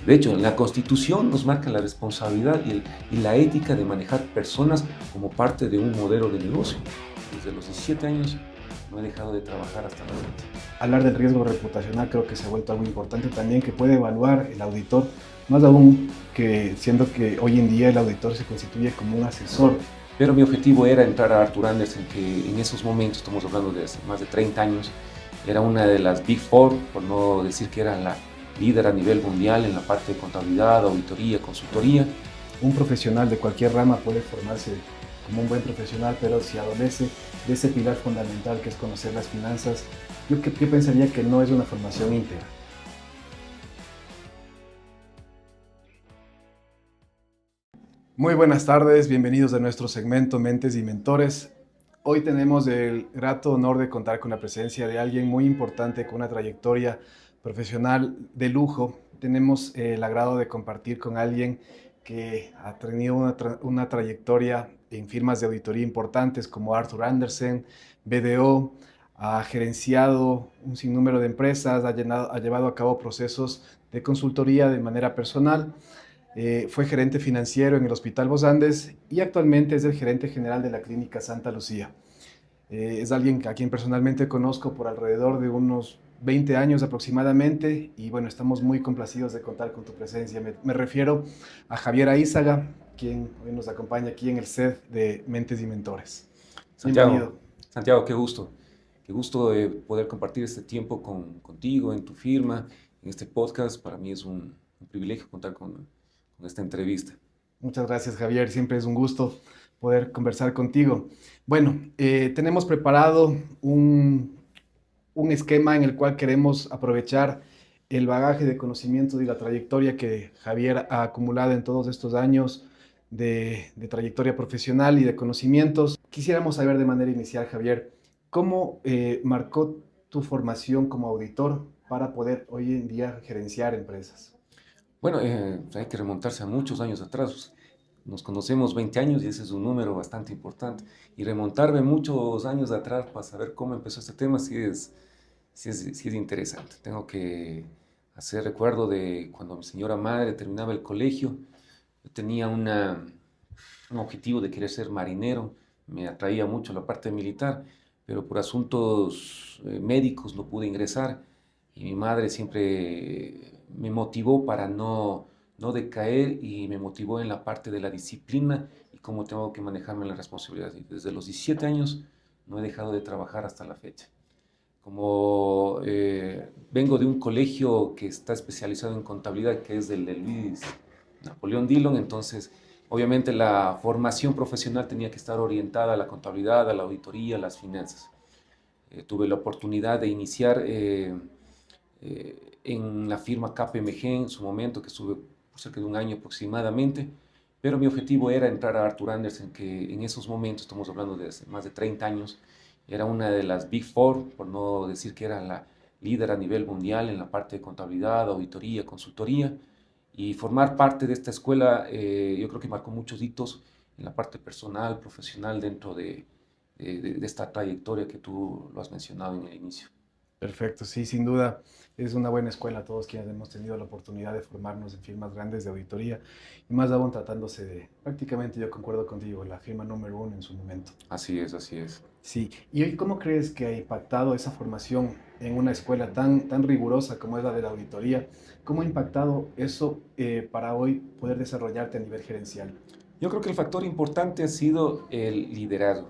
De hecho, la Constitución nos marca la responsabilidad y la ética de manejar personas como parte de un modelo de negocio. Desde los 17 años no he dejado de trabajar hasta la fecha. Hablar del riesgo reputacional creo que se ha vuelto algo importante también que puede evaluar el auditor, más aún que siendo que hoy en día el auditor se constituye como un asesor. Pero mi objetivo era entrar a Arthur Andersen, que en esos momentos, estamos hablando de hace más de 30 años, era una de las Big Four, por no decir que era la líder a nivel mundial en la parte de contabilidad, auditoría, consultoría. Un profesional de cualquier rama puede formarse como un buen profesional, pero si adolece de ese pilar fundamental que es conocer las finanzas, yo pensaría que no es una formación íntegra. Muy buenas tardes, bienvenidos a nuestro segmento Mentes y Mentores. Hoy tenemos el grato honor de contar con la presencia de alguien muy importante con una trayectoria profesional de lujo. Tenemos el agrado de compartir con alguien que ha tenido una trayectoria en firmas de auditoría importantes como Arthur Andersen, BDO, ha gerenciado un sinnúmero de empresas, ha llevado a cabo procesos de consultoría de manera personal. Fue gerente financiero en el Hospital Los Andes y actualmente es el gerente general de la Clínica Santa Lucía. Es alguien a quien personalmente conozco por alrededor de unos 20 años aproximadamente y bueno, estamos muy complacidos de contar con tu presencia. Me refiero a Javier Aízaga, quien hoy nos acompaña aquí en el set de Mentes y Mentores. Bienvenido. Santiago, qué gusto. Qué gusto poder compartir este tiempo contigo, en tu firma, en este podcast. Para mí es un privilegio contar con esta entrevista. Muchas gracias, Javier. Siempre es un gusto poder conversar contigo. Bueno, tenemos preparado un esquema en el cual queremos aprovechar el bagaje de conocimientos y la trayectoria que Javier ha acumulado en todos estos años de trayectoria profesional y de conocimientos. Quisiéramos saber de manera inicial, Javier, ¿cómo marcó tu formación como auditor para poder hoy en día gerenciar empresas? Bueno, hay que remontarse a muchos años atrás. Nos conocemos 20 años y ese es un número bastante importante. Y remontarme muchos años atrás para saber cómo empezó este tema sí es interesante. Tengo que hacer recuerdo de cuando mi señora madre terminaba el colegio. Yo tenía un objetivo de querer ser marinero. Me atraía mucho la parte militar, pero por asuntos médicos no pude ingresar. Y mi madre siempre me motivó para no decaer y me motivó en la parte de la disciplina y cómo tengo que manejarme en la responsabilidad. Y desde los 17 años no he dejado de trabajar hasta la fecha. Como vengo de un colegio que está especializado en contabilidad, que es del de Luis Napoleón Dillon, entonces obviamente la formación profesional tenía que estar orientada a la contabilidad, a la auditoría, a las finanzas. Tuve la oportunidad de iniciar en la firma KPMG en su momento, que estuve por cerca de un año aproximadamente, pero mi objetivo era entrar a Arthur Andersen, que en esos momentos, estamos hablando de hace más de 30 años, era una de las Big Four, por no decir que era la líder a nivel mundial en la parte de contabilidad, auditoría, consultoría, y formar parte de esta escuela yo creo que marcó muchos hitos en la parte personal, profesional, dentro de esta trayectoria que tú lo has mencionado en el inicio. Perfecto, sí, sin duda es una buena escuela todos quienes hemos tenido la oportunidad de formarnos en firmas grandes de auditoría y más aún tratándose de, prácticamente yo concuerdo contigo, la firma número uno en su momento. Así es, así es. Sí, y hoy, ¿cómo crees que ha impactado esa formación en una escuela tan rigurosa como es la de la auditoría? ¿Cómo ha impactado eso para hoy poder desarrollarte a nivel gerencial? Yo creo que el factor importante ha sido el liderazgo.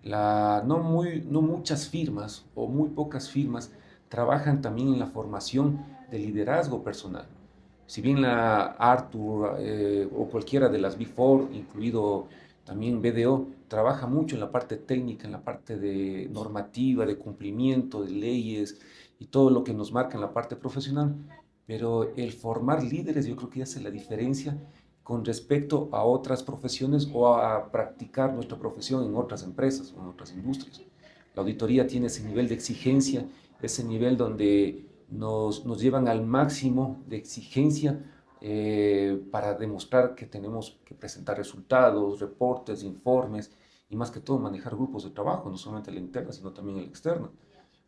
No muchas firmas o muy pocas firmas trabajan también en la formación de liderazgo personal. Si bien la Arthur o cualquiera de las Big Four, incluido también BDO, trabaja mucho en la parte técnica, en la parte de normativa, de cumplimiento de leyes y todo lo que nos marca en la parte profesional, pero el formar líderes yo creo que hace la diferencia con respecto a otras profesiones o a practicar nuestra profesión en otras empresas o en otras industrias. La auditoría tiene ese nivel de exigencia, ese nivel donde nos llevan al máximo de exigencia para demostrar que tenemos que presentar resultados, reportes, informes y más que todo manejar grupos de trabajo, no solamente la interna, sino también el externo.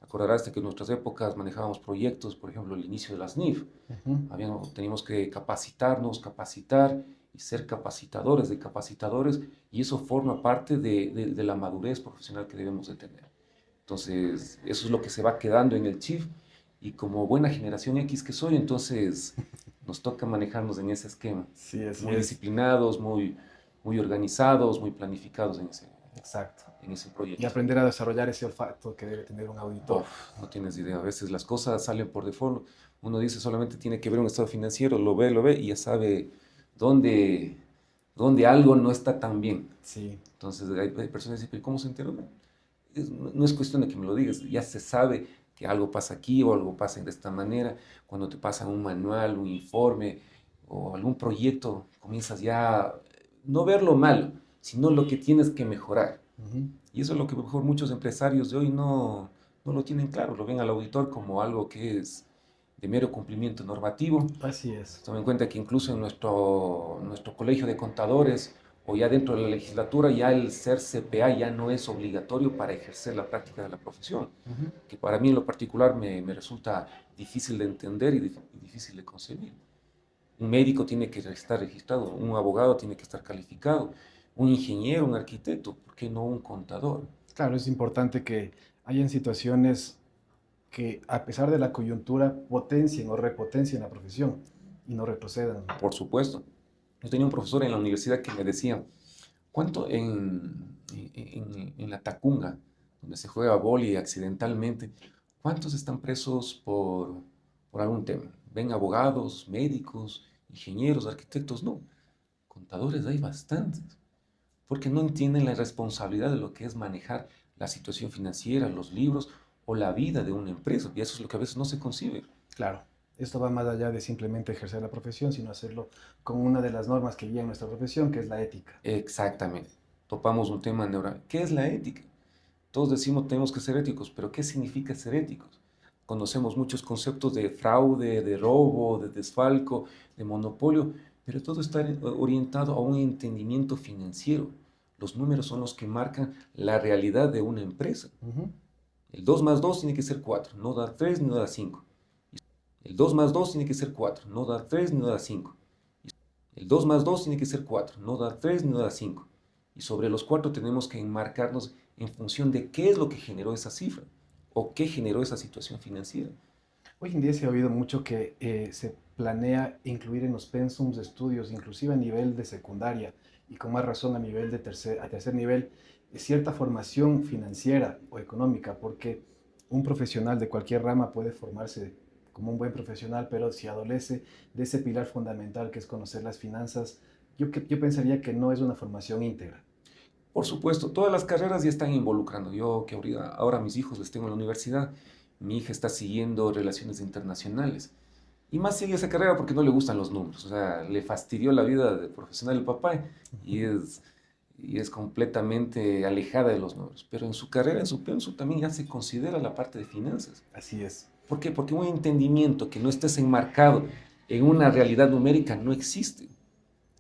Acordarás de que en nuestras épocas manejábamos proyectos, por ejemplo, el inicio de las NIF. Teníamos que capacitarnos, capacitar y ser capacitadores de capacitadores, y eso forma parte de la madurez profesional que debemos de tener. Entonces, eso es lo que se va quedando en el chip, y como buena generación X que soy, entonces nos toca manejarnos en ese esquema. Sí, así Muy es. disciplinados, muy organizados, muy planificados Exacto. en ese Y proyecto. aprender a desarrollar ese olfato que debe tener un auditor. No tienes idea, a veces las cosas salen por default. Uno dice solamente tiene que ver un estado financiero, lo ve y ya sabe dónde, dónde algo no está tan bien. Sí. Entonces hay personas que dicen, ¿pero cómo se enteró? No es cuestión de que me lo digas, ya se sabe que algo pasa aquí o algo pasa de esta manera. Cuando te pasan un manual, un informe o algún proyecto, comienzas ya no ver lo malo, sino lo que tienes que mejorar. Y eso es lo que mejor muchos empresarios de hoy no lo tienen claro, lo ven al auditor como algo que es de mero cumplimiento normativo. Así es. Toma en cuenta que incluso en nuestro colegio de contadores o ya dentro de la legislatura, ya el ser CPA ya no es obligatorio para ejercer la práctica de la profesión, que para mí en lo particular me resulta difícil de entender y difícil de concebir. Un médico tiene que estar registrado, un abogado tiene que estar calificado, un ingeniero, un arquitecto, ¿por qué no un contador? Claro, es importante que hayan situaciones que, a pesar de la coyuntura, potencien o repotencien la profesión y no retrocedan. Por supuesto. Yo tenía un profesor en la universidad que me decía, ¿cuánto en la Tacunga, donde se juega vóley accidentalmente, cuántos están presos por algún tema? ¿Ven abogados, médicos, ingenieros, arquitectos? No, contadores hay bastantes, porque no entienden la responsabilidad de lo que es manejar la situación financiera, los libros o la vida de una empresa, y eso es lo que a veces no se concibe. Claro, esto va más allá de simplemente ejercer la profesión, sino hacerlo con una de las normas que guían nuestra profesión, que es la ética. Exactamente. Topamos un tema neural. ¿Qué es la ética? Todos decimos tenemos que ser éticos, pero ¿qué significa ser éticos? Conocemos muchos conceptos de fraude, de robo, de desfalco, de monopolio, pero todo está orientado a un entendimiento financiero. Los números son los que marcan la realidad de una empresa. El 2 más 2 tiene que ser 4, no da 3 ni da 5. El 2 más 2 tiene que ser 4, no da 3 ni da 5. El 2 más 2 tiene que ser 4, no da 3 ni da 5. Y sobre los 4 tenemos que enmarcarnos en función de qué es lo que generó esa cifra o qué generó esa situación financiera. Hoy en día se ha oído mucho que se planea incluir en los pensums de estudios, inclusive a nivel de secundaria y con más razón a nivel de tercer nivel, cierta formación financiera o económica, porque un profesional de cualquier rama puede formarse como un buen profesional, pero si adolece de ese pilar fundamental que es conocer las finanzas, yo pensaría que no es una formación íntegra. Por supuesto, todas las carreras ya están involucrando. Yo que ahora mis hijos les tengo en la universidad, mi hija está siguiendo relaciones internacionales. Y más sigue esa carrera porque no le gustan los números. O sea, le fastidió la vida de profesional el papá y es completamente alejada de los números. Pero en su carrera, en su pensum, también ya se considera la parte de finanzas. Así es. ¿Por qué? Porque un entendimiento que no estés enmarcado en una realidad numérica no existe.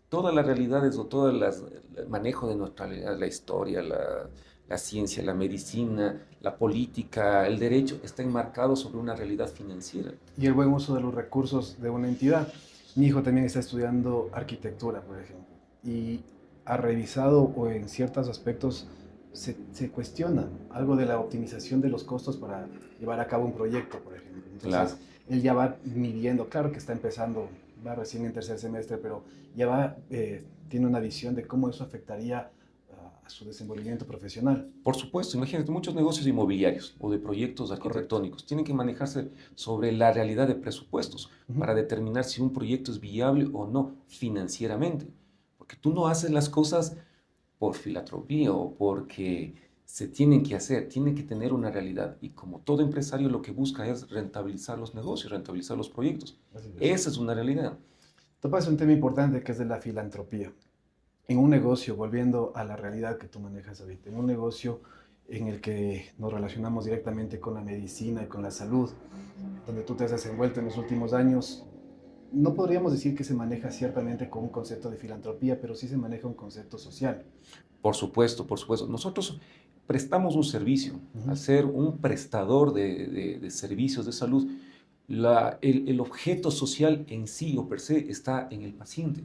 Todas las realidades o todo el manejo de nuestra realidad, la historia, la ciencia, la medicina, la política, el derecho, está enmarcado sobre una realidad financiera. Y el buen uso de los recursos de una entidad. Mi hijo también está estudiando arquitectura, por ejemplo, y ha revisado o en ciertos aspectos se cuestiona algo de la optimización de los costos para llevar a cabo un proyecto, por ejemplo. Claro. Entonces, él ya va midiendo, claro que está empezando, va recién en tercer semestre, pero ya va, tiene una visión de cómo eso afectaría a su desenvolvimiento profesional. Por supuesto, imagínate, muchos negocios inmobiliarios o de proyectos arquitectónicos tienen que manejarse sobre la realidad de presupuestos para determinar si un proyecto es viable o no financieramente. Porque tú no haces las cosas por filantropía o porque se tienen que hacer, tienen que tener una realidad. Y como todo empresario lo que busca es rentabilizar los negocios, rentabilizar los proyectos. Esa es una realidad. Topas un tema importante que es de la filantropía. En un negocio, volviendo a la realidad que tú manejas ahorita, en un negocio en el que nos relacionamos directamente con la medicina y con la salud, donde tú te has desenvuelto en los últimos años, no podríamos decir que se maneja ciertamente con un concepto de filantropía, pero sí se maneja un concepto social. Por supuesto, por supuesto. Nosotros prestamos un servicio. Al Ujú. ser un prestador de servicios de salud, el objeto social en sí o per se está en el paciente.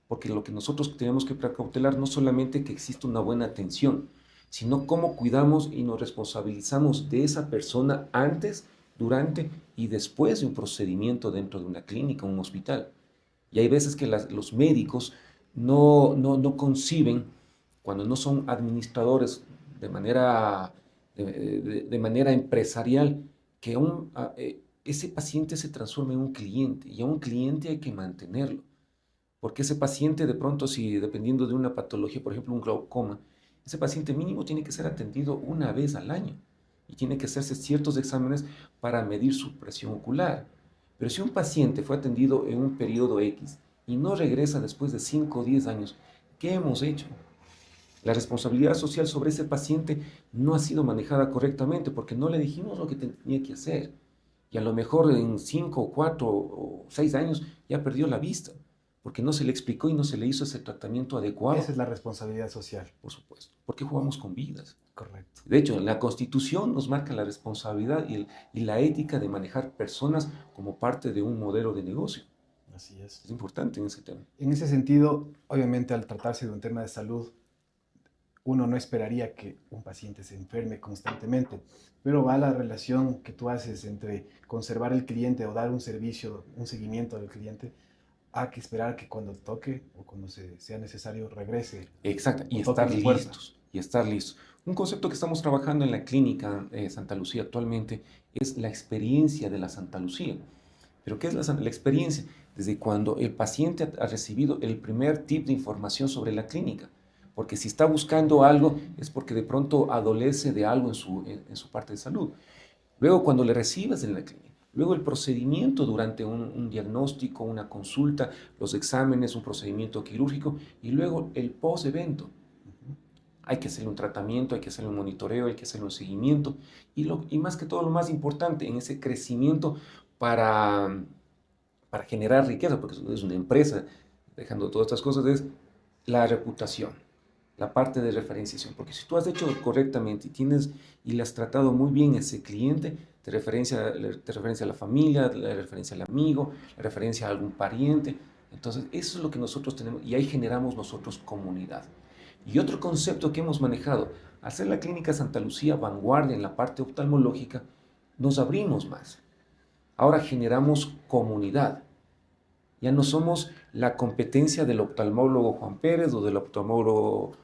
Porque lo que nosotros tenemos que precautelar no solamente que exista una buena atención, sino cómo cuidamos y nos responsabilizamos de esa persona antes, durante y después de un procedimiento dentro de una clínica o un hospital. Y hay veces que los médicos no conciben, cuando no son administradores de manera, de manera empresarial, que ese paciente se transforme en un cliente y a un cliente hay que mantenerlo. Porque ese paciente de pronto, si dependiendo de una patología, por ejemplo un glaucoma, ese paciente mínimo tiene que ser atendido una vez al año y tiene que hacerse ciertos exámenes para medir su presión ocular. Pero si un paciente fue atendido en un periodo X y no regresa después de 5 o 10 años, ¿qué hemos hecho? La responsabilidad social sobre ese paciente no ha sido manejada correctamente porque no le dijimos lo que tenía que hacer. Y a lo mejor en 5 o 4 o 6 años ya perdió la vista porque no se le explicó y no se le hizo ese tratamiento adecuado. Esa es la responsabilidad social. Por supuesto, porque jugamos con vidas. Correcto. De hecho, la Constitución nos marca la responsabilidad y la ética de manejar personas como parte de un modelo de negocio. Así es. Es importante en ese tema. En ese sentido, obviamente al tratarse de un tema de salud, uno no esperaría que un paciente se enferme constantemente, pero va la relación que tú haces entre conservar el cliente o dar un servicio, un seguimiento al cliente, a que esperar que cuando toque o cuando sea necesario regrese Exacto, o y toque estar la puerta. listos, y estar listos. Un concepto que estamos trabajando en la clínica Santa Lucía actualmente es la experiencia de la Santa Lucía. ¿Pero qué es la experiencia? Desde cuando el paciente ha recibido el primer tip de información sobre la clínica. Porque si está buscando algo es porque de pronto adolece de algo en su parte de salud. Luego cuando le recibes en la clínica. Luego el procedimiento durante un diagnóstico, una consulta, los exámenes, un procedimiento quirúrgico y luego el post-evento. Hay que hacerle un tratamiento, hay que hacerle un monitoreo, hay que hacerle un seguimiento y más que todo lo más importante en ese crecimiento para, para generar riqueza, porque es una empresa, dejando todas estas cosas, es la reputación, la parte de referenciación, porque si tú has hecho correctamente y le has tratado muy bien a ese cliente, te referencia a la familia, le referencia al amigo, le referencia a algún pariente, entonces eso es lo que nosotros tenemos y ahí generamos nosotros comunidad. Y otro concepto que hemos manejado, al ser la Clínica Santa Lucía vanguardia en la parte oftalmológica, nos abrimos más. Ahora generamos comunidad. Ya no somos la competencia del oftalmólogo Juan Pérez o del oftalmólogo,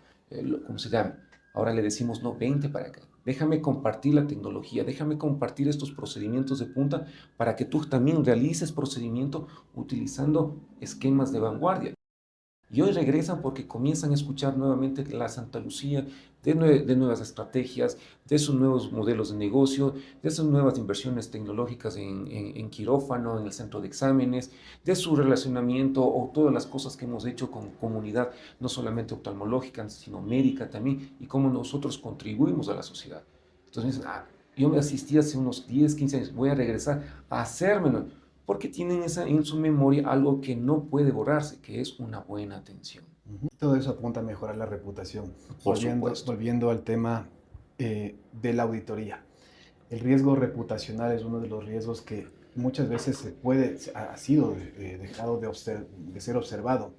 ¿cómo se llama? Ahora le decimos, no, vente para acá. Déjame compartir la tecnología, déjame compartir estos procedimientos de punta para que tú también realices procedimiento utilizando esquemas de vanguardia. Y hoy regresan porque comienzan a escuchar nuevamente la Santa Lucía de nuevas estrategias, de sus nuevos modelos de negocio, de sus nuevas inversiones tecnológicas en quirófano, en el centro de exámenes, de su relacionamiento o todas las cosas que hemos hecho con comunidad, no solamente oftalmológica, sino médica también, y cómo nosotros contribuimos a la sociedad. Entonces, dicen, yo me asistí hace unos 10, 15 años, voy a regresar a hacérmelo porque tienen en su memoria algo que no puede borrarse, que es una buena atención. Todo eso apunta a mejorar la reputación. Por supuesto. Volviendo al tema de la auditoría. El riesgo reputacional es uno de los riesgos que muchas veces ha sido dejado de ser observado.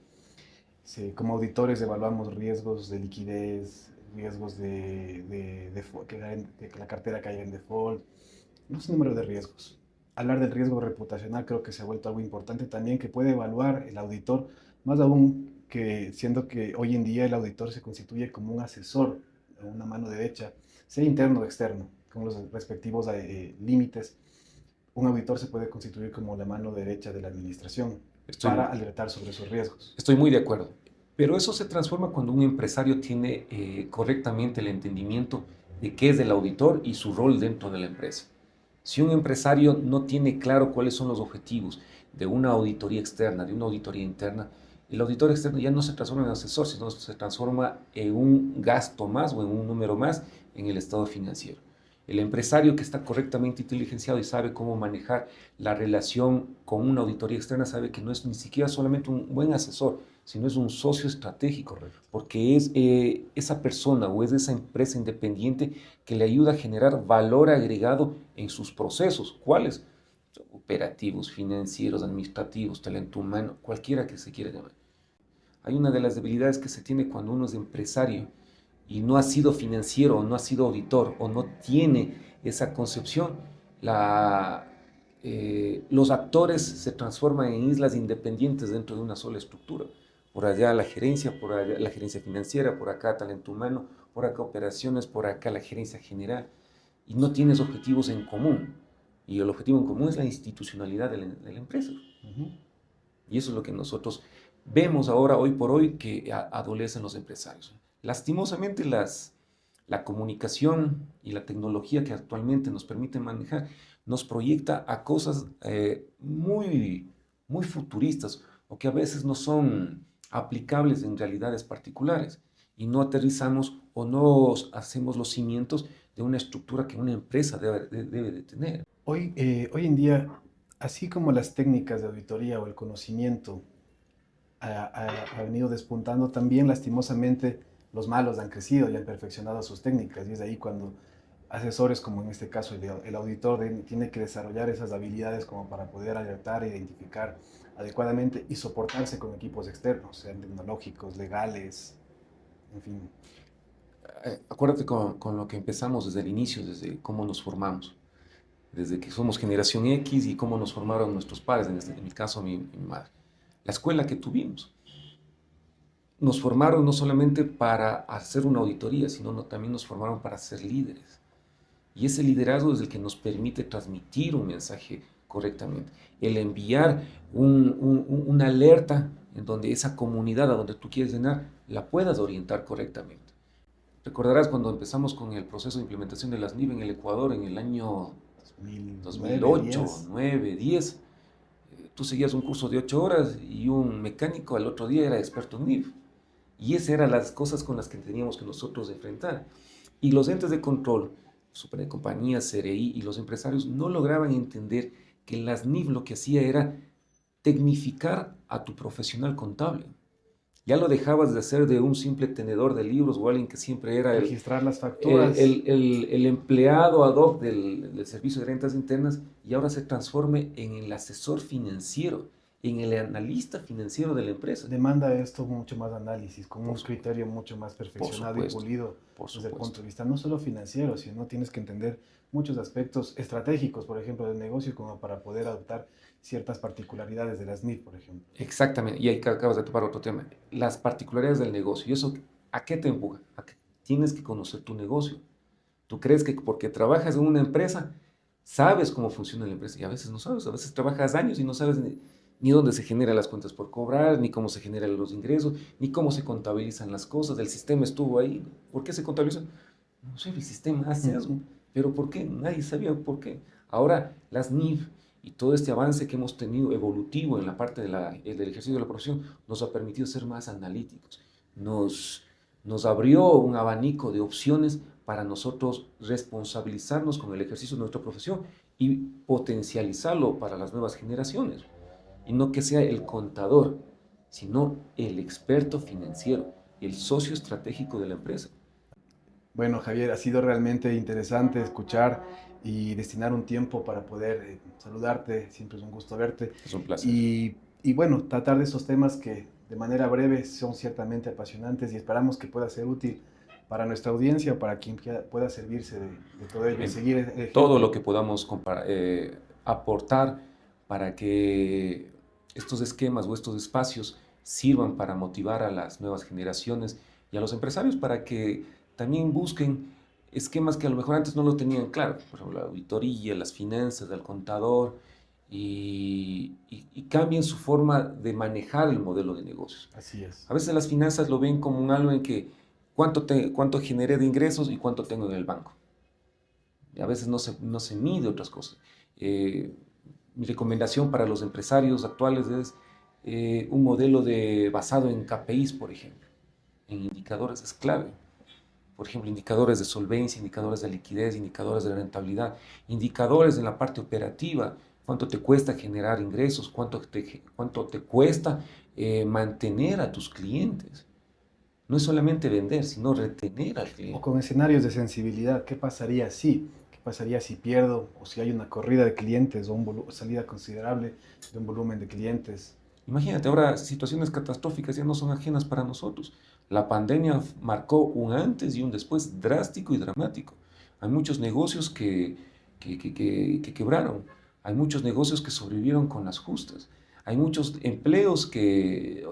Como auditores evaluamos riesgos de liquidez, riesgos que la cartera caiga en default, un número de riesgos. Hablar del riesgo reputacional creo que se ha vuelto algo importante también que puede evaluar el auditor, más aún que siendo que hoy en día el auditor se constituye como un asesor, una mano derecha, sea interno o externo, con los respectivos límites. Un auditor se puede constituir como la mano derecha de la administración para alertar sobre esos riesgos. Estoy muy de acuerdo. Pero eso se transforma cuando un empresario tiene correctamente el entendimiento de qué es el auditor y su rol dentro de la empresa. Si un empresario no tiene claro cuáles son los objetivos de una auditoría externa, de una auditoría interna, el auditor externo ya no se transforma en asesor, sino se transforma en un gasto más o en un número más en el estado financiero. El empresario que está correctamente inteligenciado y sabe cómo manejar la relación con una auditoría externa sabe que no es ni siquiera solamente un buen asesor, sino es un socio estratégico, porque es esa persona o es esa empresa independiente que le ayuda a generar valor agregado en sus procesos. ¿Cuáles? Operativos, financieros, administrativos, talento humano, cualquiera que se quiera llamar. Hay una de las debilidades que se tiene cuando uno es empresario y no ha sido financiero o no ha sido auditor o no tiene esa concepción, los actores se transforman en islas independientes dentro de una sola estructura. Por allá la gerencia, por allá la gerencia financiera, por acá talento humano, por acá operaciones, por acá la gerencia general. Y no tienes objetivos en común. Y el objetivo en común es la institucionalidad de la empresa. Y eso es lo que nosotros vemos ahora, hoy por hoy, que adolecen los empresarios. Lastimosamente, la comunicación y la tecnología que actualmente nos permite manejar nos proyecta a cosas muy, muy futuristas o que a veces no son aplicables en realidades particulares y no aterrizamos o no hacemos los cimientos de una estructura que una empresa debe de tener. Hoy en día, así como las técnicas de auditoría o el conocimiento ha venido despuntando, también lastimosamente los malos han crecido y han perfeccionado sus técnicas. Y es ahí cuando asesores, como en este caso el auditor, tiene que desarrollar esas habilidades como para poder alertar, identificar adecuadamente y soportarse con equipos externos, sean tecnológicos, legales, en fin. Acuérdate con lo que empezamos desde el inicio, desde cómo nos formamos, desde que somos generación X y cómo nos formaron nuestros padres, en mi caso mi madre. La escuela que tuvimos. Nos formaron no solamente para hacer una auditoría, sino también nos formaron para ser líderes. Y ese liderazgo es el que nos permite transmitir un mensaje correctamente. El enviar una alerta en donde esa comunidad a donde tú quieres llegar la puedas orientar correctamente. Recordarás cuando empezamos con el proceso de implementación de las NIV en el Ecuador en el año 2008, 2009, 10. Tú seguías un curso de 8 horas y un mecánico al otro día era experto en NIV. Y esas eran las cosas con las que teníamos que nosotros enfrentar. Y los entes de control, Superincompañía, CRI y los empresarios no lograban entender que las NIV lo que hacía era tecnificar a tu profesional contable. Ya lo dejabas de hacer de un simple tenedor de libros o alguien que siempre era registrar las facturas, el empleado ad hoc del servicio de rentas internas, y ahora se transforme en el asesor financiero, en el analista financiero de la empresa. Demanda esto mucho más análisis, con un criterio mucho más perfeccionado y pulido desde el punto de vista no solo financiero, sino tienes que entender muchos aspectos estratégicos, por ejemplo, del negocio, como para poder adoptar ciertas particularidades de las NIF, por ejemplo. Exactamente, y ahí acabas de topar otro tema, las particularidades del negocio. ¿Y eso a qué te empuja? A que tienes que conocer tu negocio. Tú crees que porque trabajas en una empresa, sabes cómo funciona la empresa, y a veces no sabes, a veces trabajas años y no sabes ni dónde se generan las cuentas por cobrar, ni cómo se generan los ingresos, ni cómo se contabilizan las cosas. El sistema estuvo ahí. ¿Por qué se contabiliza? No sé, el sistema hace eso. ¿Pero por qué? Nadie sabía por qué. Ahora, las NIF y todo este avance que hemos tenido evolutivo en la parte del ejercicio de la profesión nos ha permitido ser más analíticos. Nos abrió un abanico de opciones para nosotros responsabilizarnos con el ejercicio de nuestra profesión y potencializarlo para las nuevas generaciones. Y no que sea el contador, sino el experto financiero, el socio estratégico de la empresa. Bueno, Javier, ha sido realmente interesante escuchar y destinar un tiempo para poder saludarte. Siempre es un gusto verte. Es un placer. Y bueno, tratar de estos temas que de manera breve son ciertamente apasionantes y esperamos que pueda ser útil para nuestra audiencia, para quien pueda servirse de todo ello y seguir todo lo que podamos aportar para que estos esquemas o estos espacios sirvan para motivar a las nuevas generaciones y a los empresarios para que también busquen esquemas que a lo mejor antes no lo tenían claro, por ejemplo, la auditoría, las finanzas, el contador, y cambien su forma de manejar el modelo de negocios. Así es. A veces las finanzas lo ven como algo en que cuánto generé de ingresos y cuánto tengo en el banco. Y a veces no se mide otras cosas. Mi recomendación para los empresarios actuales es un modelo basado en KPIs, por ejemplo, en indicadores, es clave. por ejemplo, indicadores de solvencia, indicadores de liquidez, indicadores de rentabilidad, indicadores en la parte operativa, cuánto te cuesta generar ingresos, cuánto te cuesta mantener a tus clientes. No es solamente vender, sino retener al O cliente. con escenarios de sensibilidad, ¿qué pasaría si? ¿Qué pasaría si pierdo o si hay una corrida de clientes o una salida considerable de un volumen de clientes? Imagínate, ahora situaciones catastróficas ya no son ajenas para nosotros. La pandemia marcó un antes y un después drástico y dramático. Hay muchos negocios que quebraron, hay muchos negocios que sobrevivieron con las justas, hay muchos empleos que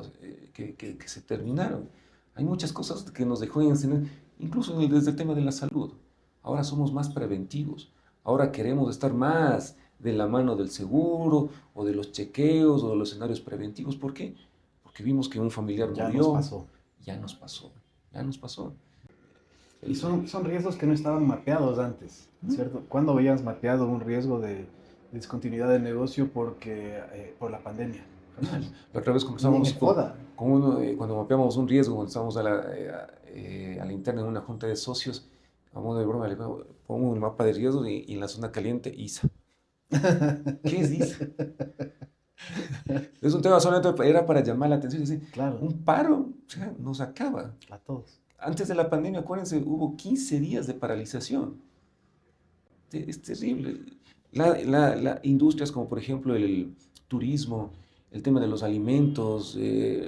se terminaron, hay muchas cosas que nos dejó enseñar, incluso desde el tema de la salud. Ahora somos más preventivos, ahora queremos estar más de la mano del seguro o de los chequeos o de los escenarios preventivos. ¿Por qué? Porque vimos que un familiar Ya nos murió, pasó. ya nos pasó, ya nos pasó. Y son riesgos que no estaban mapeados antes, ¿cierto? ¿Cuándo habías mapeado un riesgo de discontinuidad del negocio por la pandemia? Jamás. La otra vez Ni conversamos me joda. con uno, cuando mapeamos un riesgo, cuando estábamos a la interna en una junta de socios, a modo de broma, le pongo un mapa de riesgo y en la zona caliente, ISA. ¿Qué es ISA? Es un tema solamente era para llamar la atención y decir, Claro, un paro, o sea, nos acaba. a todos. Antes de la pandemia, acuérdense, hubo 15 días de paralización. Es terrible. Industrias como por ejemplo el turismo, el tema de los alimentos,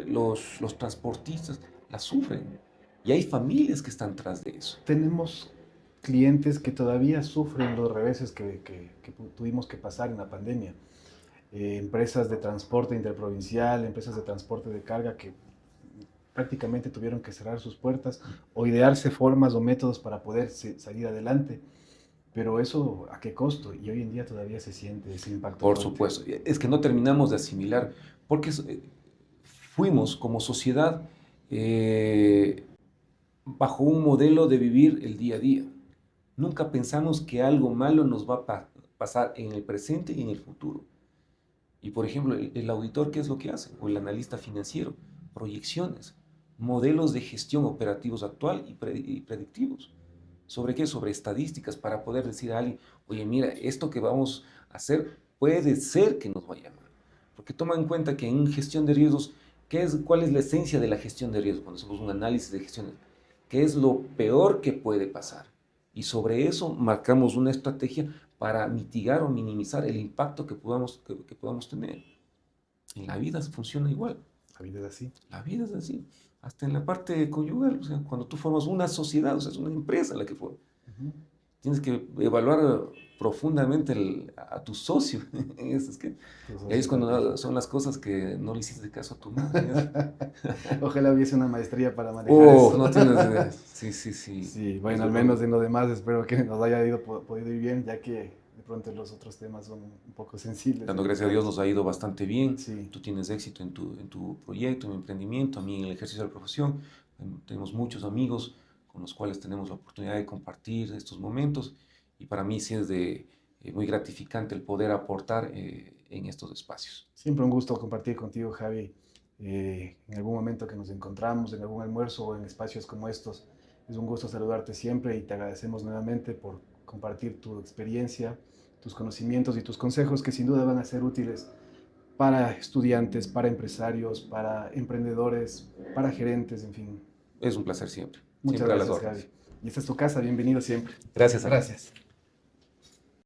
los transportistas, la sufren. Y hay familias que están tras de eso. Tenemos clientes que todavía sufren los reveses que tuvimos que pasar en la pandemia. Empresas de transporte interprovincial, empresas de transporte de carga que prácticamente tuvieron que cerrar sus puertas o idearse formas o métodos para poder salir adelante. Pero eso, ¿a qué costo? Y hoy en día todavía se siente ese impacto Por fuerte. supuesto. Es que no terminamos de asimilar, porque fuimos como sociedad bajo un modelo de vivir el día a día. Nunca pensamos que algo malo nos va a pasar en el presente y en el futuro. Y por ejemplo, el auditor, ¿qué es lo que hace? O el analista financiero, proyecciones, modelos de gestión operativos actual y predictivos. ¿Sobre qué? Sobre estadísticas para poder decir a alguien, oye, mira, esto que vamos a hacer puede ser que nos vaya mal. Porque toma en cuenta que en gestión de riesgos, ¿cuál es la esencia de la gestión de riesgos? Cuando hacemos un análisis de gestión, ¿qué es lo peor que puede pasar? Y sobre eso marcamos una estrategia para mitigar o minimizar el impacto que podamos tener. En la vida funciona igual. La vida es así. La vida es así. Hasta en la parte conyugal, o sea, cuando tú formas una sociedad, o sea, es una empresa la que formas. Tienes que evaluar profundamente a tu socio. Ahí es cuando son las cosas que no le hiciste caso a tu madre. Ojalá hubiese una maestría para manejar eso. No tienes... Sí, sí, sí. Sí, bueno, al menos en lo demás espero que nos haya podido ir bien, ya que de pronto los otros temas son un poco sensibles. Dando gracias a Dios nos ha ido bastante bien. Sí. Tú tienes éxito en tu proyecto, en tu emprendimiento, a mí en el ejercicio de la profesión. Tenemos muchos amigos con los cuales tenemos la oportunidad de compartir estos momentos y para mí sí es muy gratificante el poder aportar en estos espacios. Siempre un gusto compartir contigo, Javi. En algún momento que nos encontramos, en algún almuerzo o en espacios como estos, es un gusto saludarte siempre y te agradecemos nuevamente por compartir tu experiencia, tus conocimientos y tus consejos que sin duda van a ser útiles para estudiantes, para empresarios, para emprendedores, para gerentes, en fin. Es un placer siempre. Muchas Siempre gracias, Javi. Y esta es tu casa, bienvenido siempre. Gracias. Gracias.